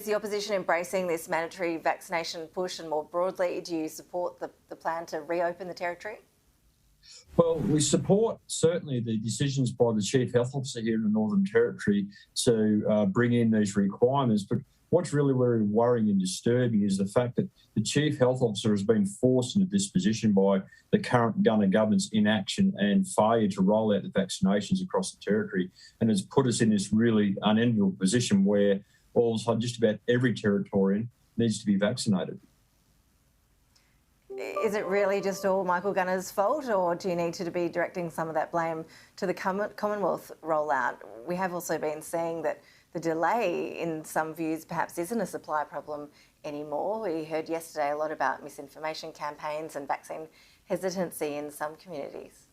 Is the opposition embracing this mandatory vaccination push, and more broadly, do you support the plan to reopen the territory? Well, we support certainly the decisions by the Chief Health Officer here in the Northern Territory to bring in these requirements. But what's really very worrying and disturbing is the fact that the Chief Health Officer has been forced into this position by the current Gunner government's inaction and failure to roll out the vaccinations across the Territory, and has put us in this really unenviable position where all of a sudden just about every Territorian needs to be vaccinated. Is it really just all Michael Gunner's fault, or do you need to be directing some of that blame to the Commonwealth rollout? We have also been seeing that the delay, in some views, perhaps isn't a supply problem anymore. We heard yesterday a lot about misinformation campaigns and vaccine hesitancy in some communities.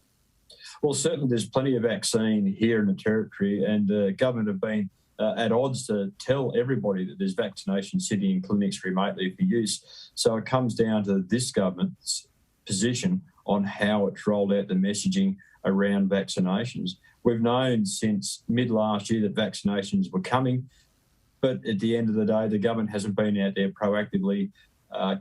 Well, certainly there's plenty of vaccine here in the Territory, and the government have been at odds to tell everybody that there's vaccination sitting in clinics remotely for use. So it comes down to this government's position on how it's rolled out the messaging around vaccinations. We've known since mid-last year that vaccinations were coming, but at the end of the day, the government hasn't been out there proactively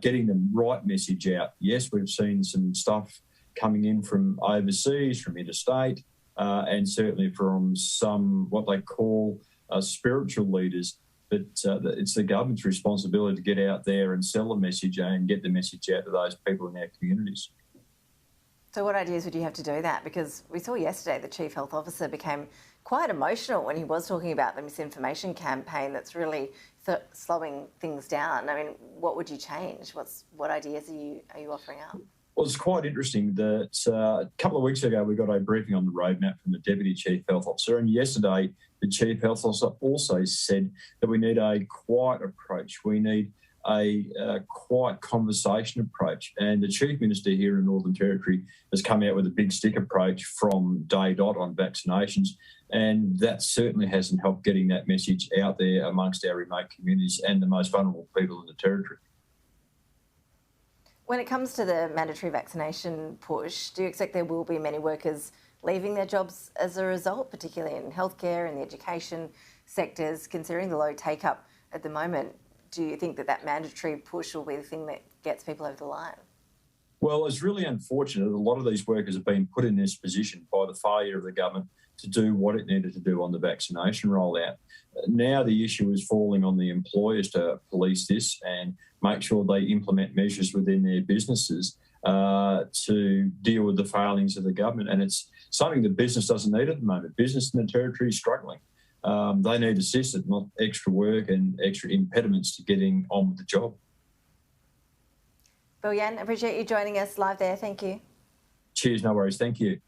getting the right message out. Yes, we've seen some stuff coming in from overseas, from interstate, and certainly from some what they call spiritual leaders, but it's the government's responsibility to get out there and sell the message and get the message out to those people in our communities. So what ideas would you have to do that? Because we saw yesterday the Chief Health Officer became quite emotional when he was talking about the misinformation campaign that's really slowing things down. I mean, what would you change? What ideas are you offering up? Well, it's quite interesting that a couple of weeks ago we got a briefing on the roadmap from the Deputy Chief Health Officer, and yesterday the Chief Health Officer also said that we need a quiet approach. We need a quiet conversation approach. And the Chief Minister here in the Northern Territory has come out with a big stick approach from day dot on vaccinations, and that certainly hasn't helped getting that message out there amongst our remote communities and the most vulnerable people in the Territory. When it comes to the mandatory vaccination push, do you expect there will be many workers leaving their jobs as a result, particularly in healthcare and the education sectors, considering the low take-up at the moment? Do you think that mandatory push will be the thing that gets people over the line? Well, it's really unfortunate that a lot of these workers have been put in this position by the failure of the government to do what it needed to do on the vaccination rollout. Now the issue is falling on the employers to police this and make sure they implement measures within their businesses to deal with the failings of the government. And it's something that business doesn't need at the moment. Business in the Territory is struggling. They need assistance, not extra work and extra impediments to getting on with the job. Bill Yan, appreciate you joining us live there. Thank you. Cheers, no worries. Thank you.